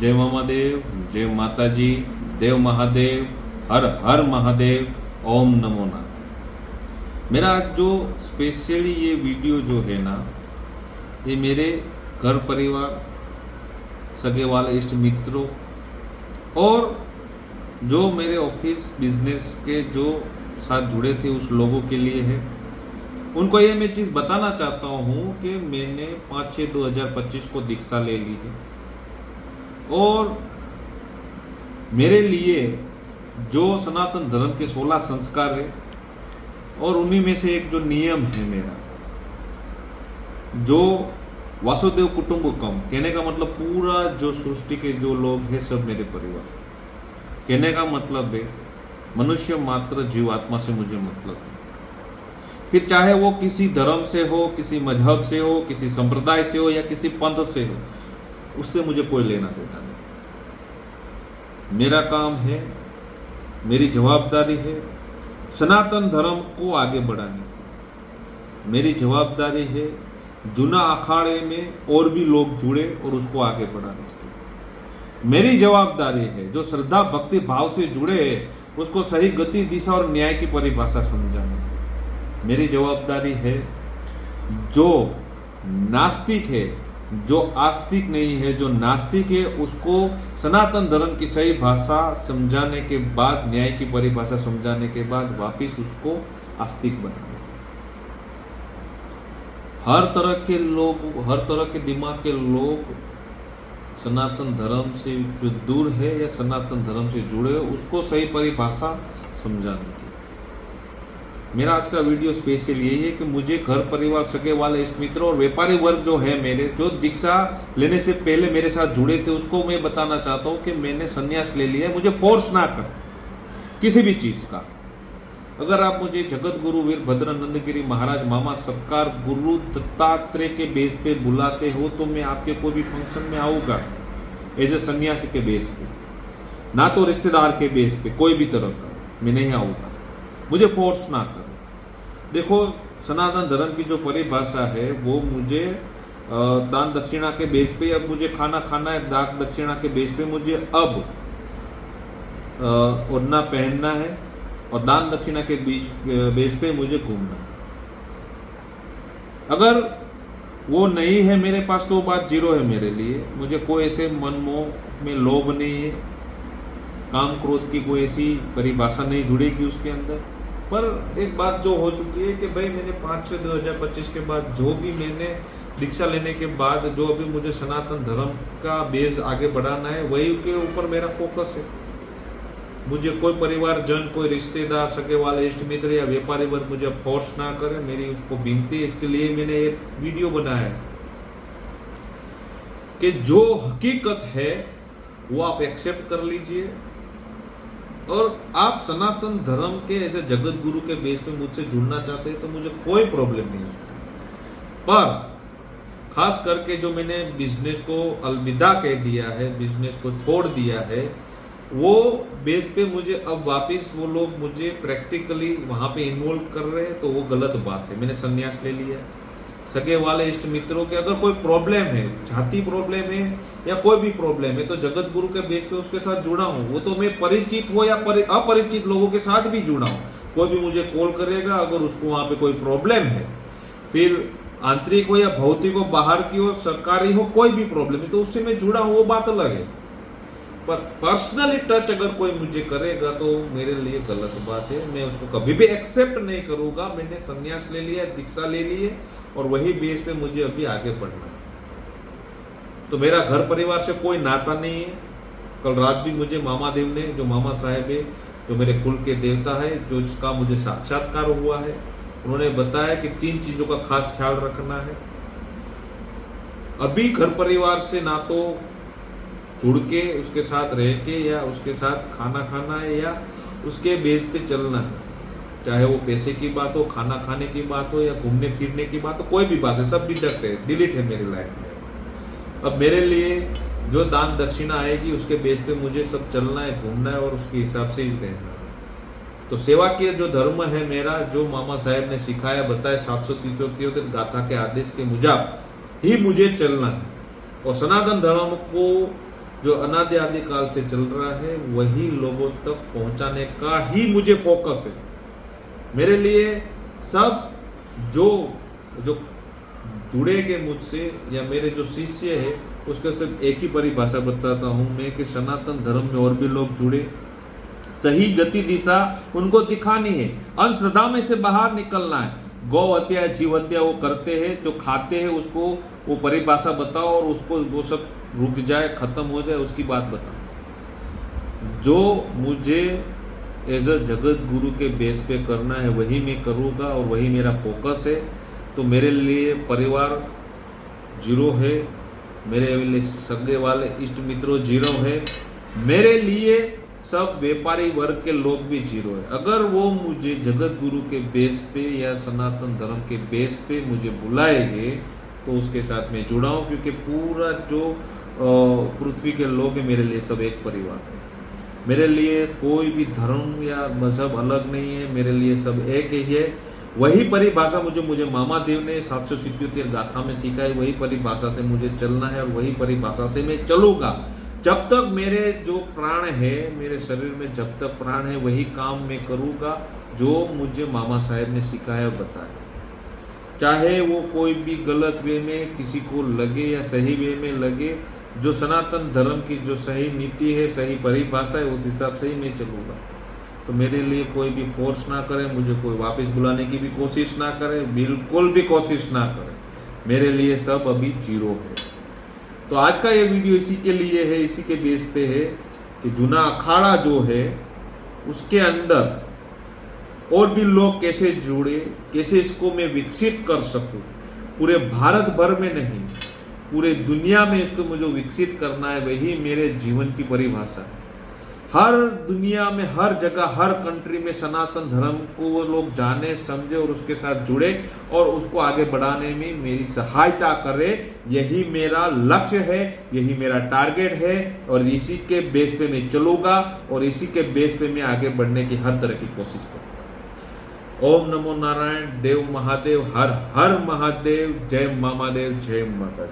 जय महादेव, जय माताजी, देव महादेव, हर हर महादेव, ओम नमो नारायण। मेरा आज जो स्पेशली ये वीडियो जो है ना, ये मेरे घर परिवार, सगे वाले इष्ट मित्रों और जो मेरे ऑफिस बिजनेस के जो साथ जुड़े थे उस लोगों के लिए है। उनको ये मैं चीज बताना चाहता हूँ कि मैंने 5/6/2025 को दीक्षा ले ली है और मेरे लिए जो सनातन धर्म के 16 संस्कार है और उन्हीं में से एक जो नियम है मेरा, जो वासुदेव कुटुंबकम, कहने का मतलब पूरा जो सृष्टि के जो लोग हैं सब मेरे परिवार। कहने का मतलब है मनुष्य मात्र जीवात्मा से मुझे मतलब है। फिर चाहे वो किसी धर्म से हो, किसी मजहब से हो, किसी संप्रदाय से हो या किसी पंथ से हो, उससे मुझे कोई लेना देना नहीं। मेरा काम है, मेरी जवाबदारी है सनातन धर्म को आगे बढ़ाने। मेरी जवाबदारी है जूना अखाड़े में और भी लोग जुड़े और उसको आगे बढ़ाने की। मेरी जवाबदारी है जो श्रद्धा भक्ति भाव से जुड़े उसको सही गति, दिशा और न्याय की परिभाषा समझाने। मेरी जवाबदारी है जो नास्तिक है, जो आस्तिक नहीं है, जो नास्तिक है, उसको सनातन धर्म की सही भाषा समझाने के बाद, न्याय की परिभाषा समझाने के बाद वापिस उसको आस्तिक बनाना। हर तरह के लोग, हर तरह के दिमाग के लोग सनातन धर्म से जो दूर है या सनातन धर्म से जुड़े उसको सही परिभाषा समझाने की। मेरा आज का वीडियो स्पेशल यही है कि मुझे घर परिवार, सगे वाले इष्ट मित्र और व्यापारी वर्ग जो है मेरे, जो दीक्षा लेने से पहले मेरे साथ जुड़े थे, उसको मैं बताना चाहता हूं कि मैंने संन्यास ले लिया है। मुझे फोर्स ना कर किसी भी चीज का। अगर आप मुझे जगत गुरु वीरभद्र नंदगिरी महाराज मामा सत्कार गुरु दत्तात्रेय के बेस पे बुलाते हो तो मैं आपके कोई भी फंक्शन में आऊंगा एज ए सन्यासी के बेस पे, ना तो रिश्तेदार के बेस पे कोई भी तरह का मैं नहीं आऊंगा। मुझे फोर्स ना करो। देखो, सनातन धर्म की जो परिभाषा है वो मुझे दान दक्षिणा के बेस पे, अब मुझे खाना खाना है दान दक्षिणा के बेस पे, मुझे अब ओढ़ना पहनना है और दान दक्षिणा के बेस पे मुझे घूमना है। अगर वो नहीं है मेरे पास तो बात जीरो है मेरे लिए। मुझे कोई ऐसे मन मोह में लोभ नहीं है, काम क्रोध की कोई ऐसी परिभाषा नहीं जुड़ेगी उसके अंदर। पर एक बात जो हो चुकी है कि भाई मैंने 5/6/2025 के बाद जो भी मैंने दीक्षा लेने के बाद जो अभी मुझे सनातन धर्म का बेस आगे बढ़ाना है वही के ऊपर मेरा फोकस है। मुझे कोई परिवार जन, कोई रिश्तेदार, सगे वाले इष्ट मित्र या व्यापारी वर्ग मुझे फोर्स ना करे, मेरी उसको विनती है। इसके लिए मैंने एक वीडियो बनाया है कि जो हकीकत है वो आप एक्सेप्ट कर लीजिए और आप सनातन धर्म के ऐसे जगत गुरु के बेस पे मुझसे जुड़ना चाहते हैं तो मुझे कोई प्रॉब्लम नहीं है। पर खास करके जो मैंने बिजनेस को अलविदा कह दिया है, बिजनेस को छोड़ दिया है, वो बेस पे मुझे अब वापिस वो लोग मुझे प्रैक्टिकली वहां पे इन्वॉल्व कर रहे हैं तो वो गलत बात है। मैंने संन्यास ले लिया। सगे वाले इष्ट मित्रों के अगर कोई प्रॉब्लम है, जाति प्रॉब्लम है या कोई भी प्रॉब्लम है तो जगत गुरु के बेस पे उसके साथ जुड़ा हूं। वो तो मैं परिचित हो या अपरिचित लोगों के साथ भी जुड़ा हूं। कोई भी मुझे कॉल करेगा अगर उसको वहां पे कोई प्रॉब्लम है, फिर आंतरिक हो या भौतिक हो, बाहर की हो, सरकारी हो, कोई भी प्रॉब्लम है तो उससे मैं जुड़ा हूं, वो बात अलग है। पर पर्सनली टच अगर कोई मुझे करेगा तो मेरे लिए गलत बात है। मैं उसको कभी भी एक्सेप्ट नहीं करूंगा। मैंने संन्यास ले लिया, दीक्षा ले ली है और वही बेस पे मुझे अभी आगे बढ़ना है। तो मेरा घर परिवार से कोई नाता नहीं है। कल रात भी मुझे मामा देव ने, जो मामा साहेब है, जो मेरे कुल के देवता है, जो इसका मुझे साक्षात्कार हुआ है, उन्होंने बताया कि 3 चीजों का खास ख्याल रखना है। अभी घर परिवार से ना तो जुड़ के उसके साथ रह के या उसके साथ खाना खाना है या उसके बेस पे चलना है, चाहे वो पैसे की बात हो, खाना खाने की बात हो या घूमने फिरने की बात हो, कोई भी बात है, सब डिडक्ट है, डिलीट है मेरी लाइफ में। अब मेरे लिए जो दान दक्षिणा आएगी उसके बेस पे मुझे सब चलना है, घूमना है और उसके हिसाब से ही रहना है। तो सेवा के जो धर्म है मेरा, जो मामा साहेब ने सिखाया, बताया, 777 गाथा के आदेश के मुजब ही मुझे चलना है। और सनातन धर्म को जो अनादि आदि काल से चल रहा है वही लोगों तक पहुंचाने का ही मुझे फोकस है। मेरे लिए सब जो जो जुड़ेंगे मुझसे या मेरे जो शिष्य है उसके सिर्फ एक ही परिभाषा बताता हूं मैं कि सनातन धर्म में और भी लोग जुड़े, सही गति दिशा उनको दिखानी है, अंधश्रद्धा में से बाहर निकलना है। गौ हत्या जीव हत्या वो करते हैं, जो खाते हैं उसको वो परिभाषा बताओ और उसको वो सब रुक जाए, खत्म हो जाए, उसकी बात बताओ। जो मुझे एज अ जगत गुरु के बेस पे करना है वही मैं करूँगा और वही मेरा फोकस है। तो मेरे लिए परिवार जीरो है, मेरे लिए सगे वाले इष्ट मित्रों जीरो है, मेरे लिए सब व्यापारी वर्ग के लोग भी जीरो है। अगर वो मुझे जगत गुरु के बेस पे या सनातन धर्म के बेस पे मुझे बुलाएंगे तो उसके साथ मैं जुड़ा हूँ, क्योंकि पूरा जो पृथ्वी के लोग हैं मेरे लिए सब एक परिवार है। मेरे लिए कोई भी धर्म या मजहब अलग नहीं है, मेरे लिए सब एक ही है। वही परिभाषा मुझे मामा देव ने 777 गाथा में सीखा है, वही परिभाषा से मुझे चलना है और वही परिभाषा से मैं चलूंगा। जब तक मेरे जो प्राण है, मेरे शरीर में जब तक प्राण है वही काम मैं करूंगा जो मुझे मामा साहेब ने सिखाया और बताया। चाहे वो कोई भी गलत वे में किसी को लगे या सही वे में लगे, जो सनातन धर्म की जो सही नीति है, सही परिभाषा है, उस हिसाब से ही मैं चलूंगा। तो मेरे लिए कोई भी फोर्स ना करे, मुझे कोई वापस बुलाने की भी कोशिश ना करे, बिल्कुल भी कोशिश ना करे। मेरे लिए सब अभी जीरो है। तो आज का ये वीडियो इसी के लिए है, इसी के बेस पे है कि जूना अखाड़ा जो है उसके अंदर और भी लोग कैसे जुड़े, कैसे इसको मैं विकसित कर सकूं। पूरे भारत भर में नहीं, पूरे दुनिया में इसको मुझे विकसित करना है, वही मेरे जीवन की परिभाषा है। हर दुनिया में, हर जगह, हर कंट्री में सनातन धर्म को वो लोग जाने, समझे और उसके साथ जुड़े और उसको आगे बढ़ाने में मेरी सहायता करे। यही मेरा लक्ष्य है, यही मेरा टारगेट है और इसी के बेस पे मैं चलूंगा और इसी के बेस पे मैं आगे बढ़ने की हर तरह की कोशिश करूंगा। ओम नमो नारायण, देव महादेव, हर हर महादेव, जय मामा देव, जय माता।